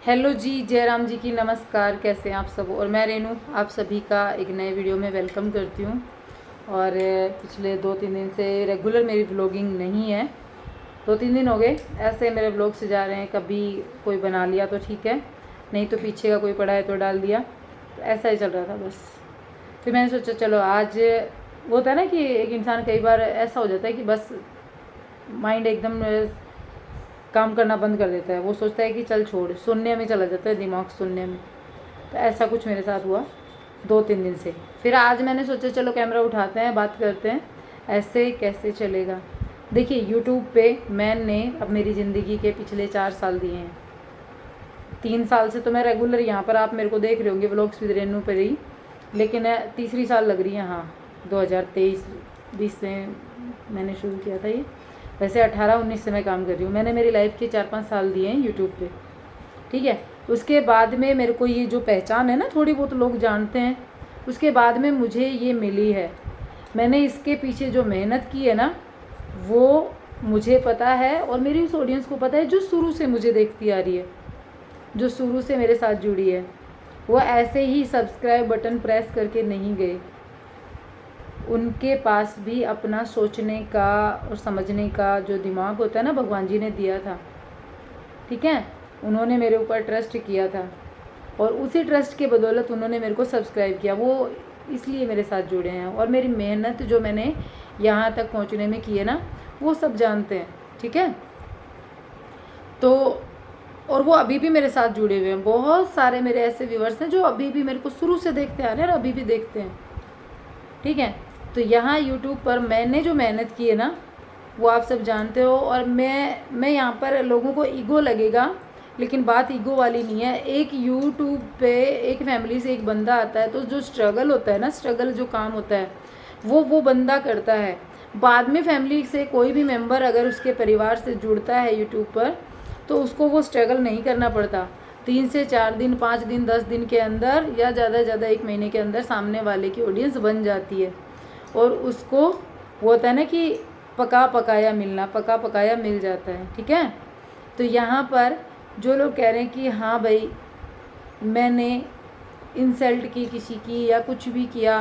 Hello जी, जयराम जी की नमस्कार। कैसे हैं आप सब। और मैं रेनू आप सभी का एक नए वीडियो में वेलकम करती हूँ। और पिछले 2-3 दिन से रेगुलर मेरी व्लॉगिंग नहीं है। 2-3 दिन हो गए ऐसे मेरे व्लॉग से जा रहे हैं। कभी कोई बना लिया तो ठीक है, नहीं तो पीछे का कोई पड़ा है तो डाल दिया, तो ऐसा ही चल रहा था बस। फिर मैंने सोचा चलो आज, वो होता है ना कि एक इंसान कई बार ऐसा हो जाता है कि बस माइंड एकदम काम करना बंद कर देता है। वो सोचता है कि चल छोड़, सुनने में चला जाता है दिमाग, सुनने में। तो ऐसा कुछ मेरे साथ हुआ 2-3 दिन से। फिर आज मैंने सोचा चलो कैमरा उठाते हैं, बात करते हैं, ऐसे कैसे चलेगा। देखिए यूट्यूब पे मैंने अब मेरी ज़िंदगी के पिछले 4 साल दिए हैं। 3 साल से तो मैं रेगुलर यहाँ पर आप मेरे को देख रहे होंगे व्लॉग्स विद रेनू पर ही, लेकिन तीसरी साल लग रही है। हाँ, 2023-20 से मैंने शुरू किया था ये। वैसे 18-19 से मैं काम कर रही हूँ। मैंने मेरी लाइफ के 4-5 साल दिए हैं यूट्यूब पे, ठीक है। उसके बाद में मेरे को ये जो पहचान है ना, थोड़ी बहुत लोग जानते हैं, उसके बाद में मुझे ये मिली है। मैंने इसके पीछे जो मेहनत की है ना, वो मुझे पता है और मेरी उस ऑडियंस को पता है जो शुरू से मुझे देखती आ रही है, जो शुरू से मेरे साथ जुड़ी है। वो ऐसे ही सब्सक्राइब बटन प्रेस करके नहीं गए। उनके पास भी अपना सोचने का और समझने का जो दिमाग होता है ना, भगवान जी ने दिया था, ठीक है। उन्होंने मेरे ऊपर ट्रस्ट किया था और उसी ट्रस्ट के बदौलत उन्होंने मेरे को सब्सक्राइब किया। वो इसलिए मेरे साथ जुड़े हैं और मेरी मेहनत जो मैंने यहाँ तक पहुँचने में की है ना, वो सब जानते हैं, ठीक है। तो और वो अभी भी मेरे साथ जुड़े हुए हैं। बहुत सारे मेरे ऐसे व्यूअर्स हैं जो अभी भी मेरे को शुरू से देखते आ रहे हैं और अभी भी देखते हैं, ठीक है। तो यहाँ यूट्यूब पर मैंने जो मेहनत की है ना, वो आप सब जानते हो। और मैं यहाँ पर लोगों को ईगो लगेगा, लेकिन बात ईगो वाली नहीं है। एक यूट्यूब पे एक फैमिली से एक बंदा आता है तो जो स्ट्रगल होता है ना, स्ट्रगल जो काम होता है वो बंदा करता है। बाद में फैमिली से कोई भी मेंबर अगर उसके परिवार से जुड़ता है यूट्यूब पर, तो उसको वो स्ट्रगल नहीं करना पड़ता। 3 से 4 दिन, 5 दिन, 10 दिन के अंदर या ज़्यादा से ज़्यादा 1 महीने के अंदर सामने वाले की ऑडियंस बन जाती है। और उसको वो होता है ना कि पका पकाया मिलना, पका पकाया मिल जाता है, ठीक है। तो यहाँ पर जो लोग कह रहे हैं कि हाँ भाई मैंने इंसल्ट की किसी की या कुछ भी किया,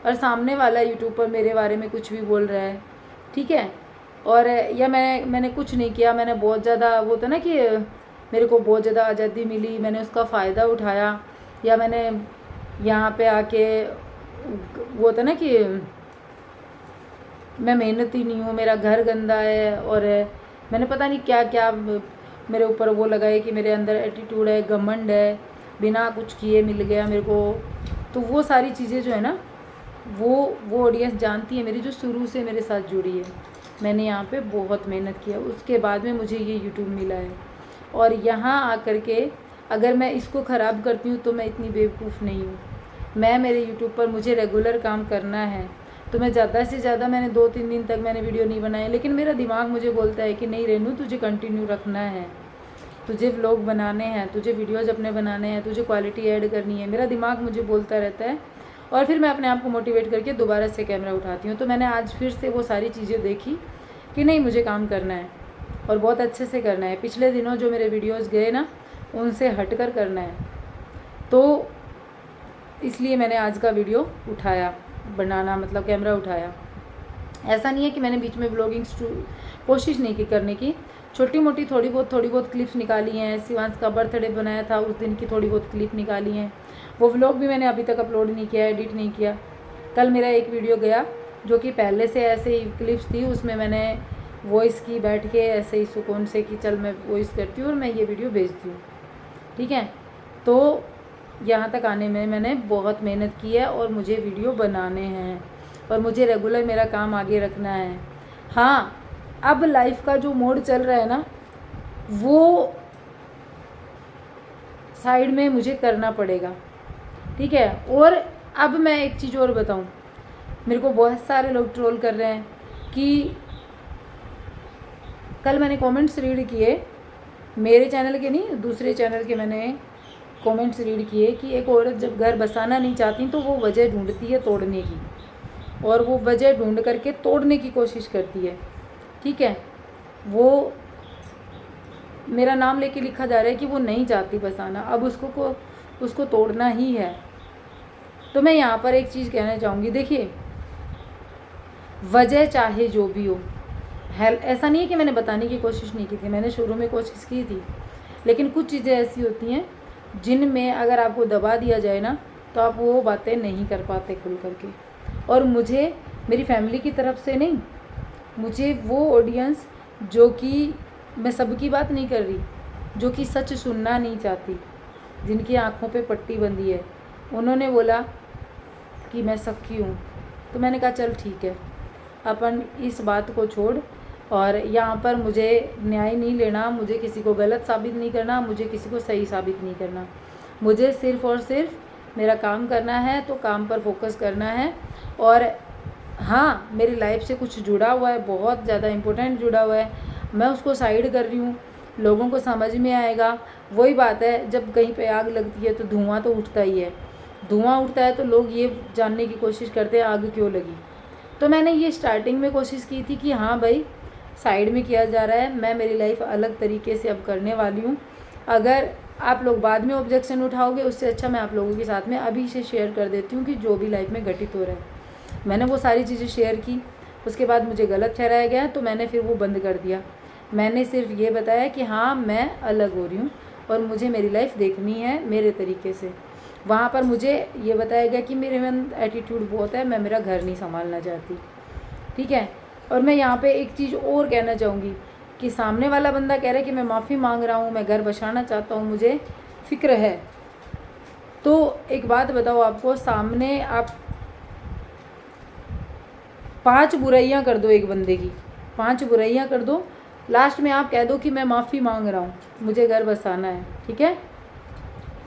और सामने वाला यूट्यूब पर मेरे बारे में कुछ भी बोल रहा है, ठीक है, और या मैंने कुछ नहीं किया, मैंने बहुत ज़्यादा, वो होता है ना कि मेरे को बहुत ज़्यादा आज़ादी मिली, मैंने उसका फ़ायदा उठाया, या मैंने यहाँ पे आके, वो होता है ना कि मैं मेहनती नहीं हूँ, मेरा घर गंदा है, और मैंने पता नहीं क्या क्या मेरे ऊपर वो लगाए कि मेरे अंदर एटीट्यूड है, घमंड है, बिना कुछ किए मिल गया मेरे को। तो वो सारी चीज़ें जो है ना, वो ऑडियंस जानती है मेरी, जो शुरू से मेरे साथ जुड़ी है। मैंने यहाँ पे बहुत मेहनत किया, उसके बाद में मुझे ये यूट्यूब मिला है। और यहाँ आकर के अगर मैं इसको ख़राब करती हूँ तो मैं इतनी बेवकूफ़ नहीं हूँ। मैं मेरे यूट्यूब पर मुझे रेगुलर काम करना है, तो मैं ज़्यादा से ज़्यादा, मैंने 2-3 दिन तक मैंने वीडियो नहीं बनाई, लेकिन मेरा दिमाग मुझे बोलता है कि नहीं रेनू, तुझे कंटिन्यू रखना है, तुझे व्लॉग बनाने हैं, तुझे वीडियोज़ अपने बनाने हैं, तुझे क्वालिटी ऐड करनी है। मेरा दिमाग मुझे बोलता रहता है और फिर मैं अपने आप को मोटिवेट करके दोबारा से कैमरा उठाती हूँ। तो मैंने आज फिर से वो सारी चीज़ें देखी कि नहीं, मुझे काम करना है और बहुत अच्छे से करना है। पिछले दिनों जो मेरे वीडियोज़ गए ना, उनसे हट कर करना है। तो इसलिए मैंने आज का वीडियो उठाया, बनाना मतलब कैमरा उठाया। ऐसा नहीं है कि मैंने बीच में व्लॉगिंग कोशिश नहीं की करने की, छोटी मोटी थोड़ी बहुत क्लिप्स निकाली हैं। शिवांश का बर्थडे बनाया था, उस दिन की थोड़ी बहुत क्लिप निकाली हैं। वो व्लॉग भी मैंने अभी तक अपलोड नहीं किया, एडिट नहीं किया। कल मेरा एक वीडियो गया जो कि पहले से ऐसे ही क्लिप्स थी, उसमें मैंने वॉइस की बैठ के ऐसे ही सुकून से कि चल मैं वॉइस करती हूँ और मैं ये वीडियो भेजती हूँ, ठीक है। तो यहाँ तक आने में मैंने बहुत मेहनत की है और मुझे वीडियो बनाने हैं और मुझे रेगुलर मेरा काम आगे रखना है। हाँ, अब लाइफ का जो मोड चल रहा है ना, वो साइड में मुझे करना पड़ेगा, ठीक है। और अब मैं एक चीज़ और बताऊं, मेरे को बहुत सारे लोग ट्रोल कर रहे हैं कि कल मैंने कमेंट्स रीड किए, मेरे चैनल के नहीं, दूसरे चैनल के मैंने कमेंट्स रीड किए कि एक औरत जब घर बसाना नहीं चाहती तो वो वजह ढूंढती है तोड़ने की, और वो वजह ढूंढ करके तोड़ने की कोशिश करती है, ठीक है। वो मेरा नाम लेके लिखा जा रहा है कि वो नहीं चाहती बस आना, अब उसको तोड़ना ही है। तो मैं यहाँ पर एक चीज़ कहना चाहूँगी, देखिए वजह चाहे जो भी हो, ऐसा नहीं है कि मैंने बताने की कोशिश नहीं की थी, मैंने शुरू में कोशिश की थी, लेकिन कुछ चीज़ें ऐसी होती हैं जिनमें अगर आपको दबा दिया जाए ना तो आप वो बातें नहीं कर पाते खुल करके। और मुझे मेरी फैमिली की तरफ से नहीं, मुझे वो ऑडियंस जो कि, मैं सबकी बात नहीं कर रही, जो कि सच सुनना नहीं चाहती, जिनकी आँखों पे पट्टी बंधी है, उन्होंने बोला कि मैं सख्ती हूँ। तो मैंने कहा चल ठीक है, अपन इस बात को छोड़, और यहाँ पर मुझे न्याय नहीं लेना, मुझे किसी को गलत साबित नहीं करना, मुझे किसी को सही साबित नहीं करना, मुझे सिर्फ़ और सिर्फ मेरा काम करना है, तो काम पर फोकस करना है। और हाँ, मेरी लाइफ से कुछ जुड़ा हुआ है, बहुत ज़्यादा इम्पोर्टेंट जुड़ा हुआ है, मैं उसको साइड कर रही हूँ, लोगों को समझ में आएगा। वही बात है, जब कहीं पे आग लगती है तो धुआं तो उठता ही है, धुआं उठता है तो लोग ये जानने की कोशिश करते हैं आग क्यों लगी। तो मैंने ये स्टार्टिंग में कोशिश की थी कि हाँ भाई साइड में किया जा रहा है, मैं मेरी लाइफ अलग तरीके से अब करने वाली हूँ। अगर आप लोग बाद में ऑब्जेक्शन उठाओगे, उससे अच्छा मैं आप लोगों के साथ में अभी से शेयर कर देती हूँ कि जो भी लाइफ में घटित हो रहा है। मैंने वो सारी चीज़ें शेयर की, उसके बाद मुझे गलत ठहराया गया तो मैंने फिर वो बंद कर दिया। मैंने सिर्फ ये बताया कि हाँ मैं अलग हो रही हूँ और मुझे मेरी लाइफ देखनी है मेरे तरीके से। वहाँ पर मुझे ये बताया गया कि मेरे में एटीट्यूड बहुत है, मैं मेरा घर नहीं संभालना चाहती, ठीक है। और मैं यहाँ पे एक चीज़ और कहना चाहूँगी कि सामने वाला बंदा कह रहा है कि मैं माफ़ी मांग रहा हूँ, मैं घर बसाना चाहता हूँ, मुझे फ़िक्र है। तो एक बात बताओ आपको, सामने आप 5 बुराइयाँ कर दो एक बंदे की, 5 बुराइयाँ कर दो, लास्ट में आप कह दो कि मैं माफ़ी मांग रहा हूँ, मुझे घर बसाना है, ठीक है।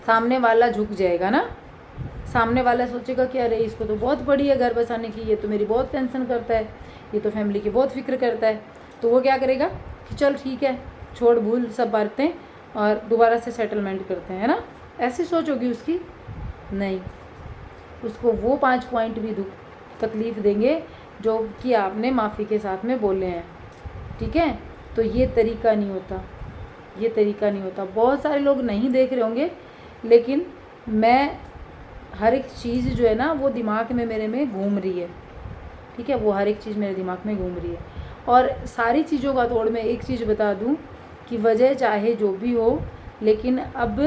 सामने वाला झुक जाएगा ना, सामने वाला सोचेगा कि अरे इसको तो बहुत बड़ी है घर बसाने की, ये तो मेरी बहुत टेंशन करता है, ये तो फैमिली की बहुत फिक्र करता है। तो वो क्या करेगा कि चल ठीक है, छोड़ भूल सब बातें और दोबारा से सेटलमेंट करते हैं, है ना। ऐसी सोच होगी उसकी, नहीं, उसको वो 5 पॉइंट भी तकलीफ़ देंगे जो कि आपने माफ़ी के साथ में बोले हैं, ठीक है। तो ये तरीका नहीं होता, ये तरीका नहीं होता। बहुत सारे लोग नहीं देख रहे होंगे, लेकिन मैं हर एक चीज़ जो है ना वो दिमाग में मेरे में घूम रही है, ठीक है, वो हर एक चीज़ मेरे दिमाग में घूम रही है। और सारी चीज़ों का तोड़ मैं एक चीज़ बता दूं कि वजह चाहे जो भी हो, लेकिन अब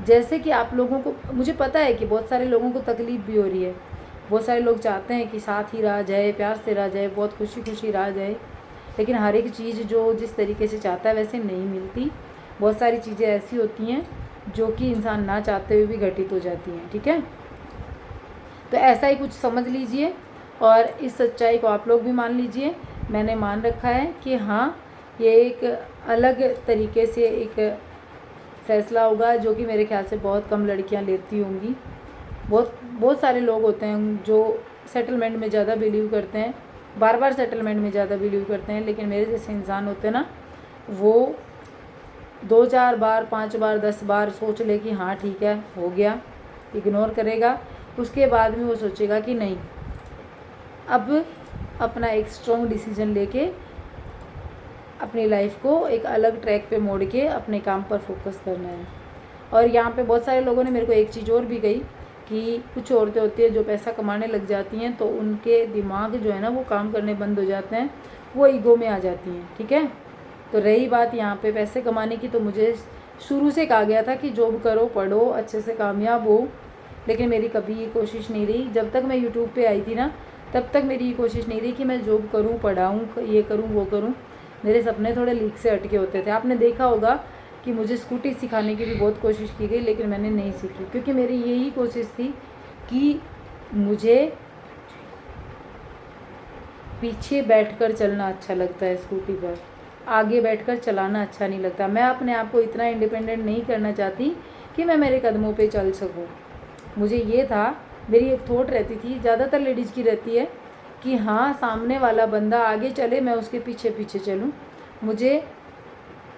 जैसे कि आप लोगों को, मुझे पता है कि बहुत सारे लोगों को तकलीफ़ भी हो रही है, बहुत सारे लोग चाहते हैं कि साथ ही रहा जाए, प्यार से रहा जाए, बहुत खुशी खुशी रहा जाए, लेकिन हर एक चीज़ जो जिस तरीके से चाहता है वैसे नहीं मिलती। बहुत सारी चीज़ें ऐसी होती हैं जो कि इंसान ना चाहते हुए भी घटित हो जाती हैं, ठीक है। तो ऐसा ही कुछ समझ लीजिए और इस सच्चाई को आप लोग भी मान लीजिए। मैंने मान रखा है कि हाँ ये एक अलग तरीके से एक फ़ैसला होगा जो कि मेरे ख्याल से बहुत कम लड़कियां लेती होंगी। बहुत सारे लोग होते हैं जो सेटलमेंट में ज़्यादा बिलीव करते हैं, बार बार सेटलमेंट में ज़्यादा बिलीव करते हैं, लेकिन मेरे जैसे इंसान होते हैं ना, वो 2-4 बार 5 बार 10 बार सोच ले कि हाँ ठीक है हो गया, इग्नोर करेगा, उसके बाद में वो सोचेगा कि नहीं, अब अपना एक स्ट्रॉन्ग डिसीजन लेके अपनी लाइफ को एक अलग ट्रैक पे मोड़ के अपने काम पर फोकस करना है। और यहाँ पे बहुत सारे लोगों ने मेरे को एक चीज़ और भी कही कि कुछ औरतें होती हैं जो पैसा कमाने लग जाती हैं तो उनके दिमाग जो है ना वो काम करने बंद हो जाते हैं, वो ईगो में आ जाती हैं, ठीक है। तो रही बात यहाँ पे पैसे कमाने की, तो मुझे शुरू से कहा गया था कि जॉब करो, पढ़ो, अच्छे से कामयाब हो, लेकिन मेरी कभी ये कोशिश नहीं रही। जब तक मैं यूट्यूब पे आई थी ना तब तक मेरी ये कोशिश नहीं रही कि मैं जॉब करूँ, पढ़ाऊँ, ये करूँ, वो करूँ। मेरे सपने थोड़े लीक से हटके होते थे। आपने देखा होगा कि मुझे स्कूटी सिखाने की भी बहुत कोशिश की गई, लेकिन मैंने नहीं सीखी, क्योंकि मेरी यही कोशिश थी कि मुझे पीछे बैठकर चलना अच्छा लगता है, स्कूटी पर आगे बैठकर चलाना अच्छा नहीं लगता। मैं अपने आप को इतना इंडिपेंडेंट नहीं करना चाहती कि मैं मेरे कदमों पे चल सकूं। मुझे ये था, मेरी एक थॉट रहती थी, ज़्यादातर लेडीज़ की रहती है कि हाँ सामने वाला बंदा आगे चले, मैं उसके पीछे पीछे चलूँ। मुझे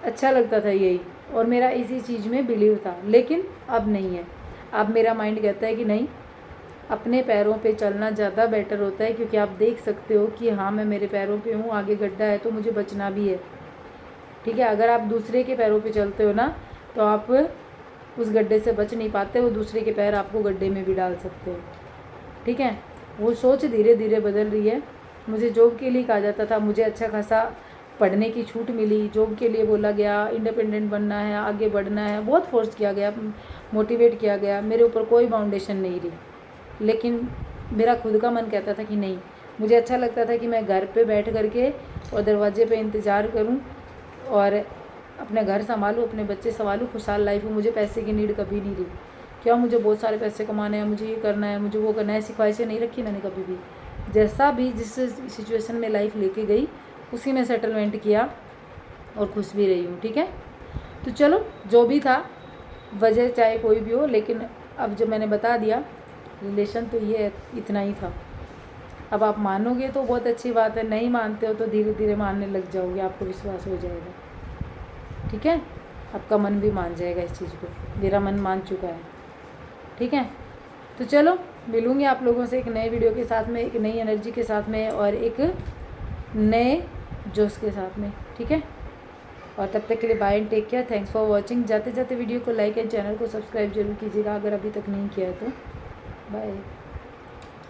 अच्छा लगता था यही, और मेरा इसी चीज़ में बिलीव था, लेकिन अब नहीं है। अब मेरा माइंड कहता है कि नहीं, अपने पैरों पे चलना ज़्यादा बेटर होता है, क्योंकि आप देख सकते हो कि हाँ मैं मेरे पैरों पे हूँ, आगे गड्ढा है तो मुझे बचना भी है, ठीक है। अगर आप दूसरे के पैरों पे चलते हो ना तो आप उस गड्ढे से बच नहीं पाते, वो दूसरे के पैर आपको गड्ढे में भी डाल सकते हो, ठीक है। वो सोच धीरे धीरे बदल रही है। मुझे जॉब के लिए कहा जाता था, मुझे अच्छा खासा पढ़ने की छूट मिली, जॉब के लिए बोला गया, इंडिपेंडेंट बनना है, आगे बढ़ना है, बहुत फोर्स किया गया, मोटिवेट किया गया, मेरे ऊपर कोई बाउंडेशन नहीं रही। लेकिन मेरा खुद का मन कहता था कि नहीं, मुझे अच्छा लगता था कि मैं घर पे बैठ करके और दरवाजे पे इंतज़ार करूं और अपने घर संभालूं, अपने बच्चे संभालूं, खुशहाल लाइफ हो। मुझे पैसे की नीड कभी नहीं रही। क्या मुझे बहुत सारे पैसे कमाने हैं, मुझे ये करना है, मुझे वो करना है, ऐसी ख्वाहिशें नहीं रखी मैंने कभी भी। जैसा भी जिस सिचुएशन में लाइफ लेके गई उसी में सेटलमेंट किया और खुश भी रही हूँ, ठीक है। तो चलो, जो भी था, वजह चाहे कोई भी हो, लेकिन अब जब मैंने बता दिया रिलेशन तो ये इतना ही था। अब आप मानोगे तो बहुत अच्छी बात है, नहीं मानते हो तो धीरे धीरे मानने लग जाओगे, आपको विश्वास हो जाएगा, ठीक है। आपका मन भी मान जाएगा इस चीज़ को, मेरा मन मान चुका है, ठीक है। तो चलो, मिलूँगी आप लोगों से एक नए वीडियो के साथ में, एक नई एनर्जी के साथ में और एक नए जोश के साथ में, ठीक है। और तब तक के लिए bye and take care, thanks for watching. जाते जाते वीडियो को लाइक एंड चैनल को सब्सक्राइब जरूर कीजिएगा अगर अभी तक नहीं किया है तो। बाय।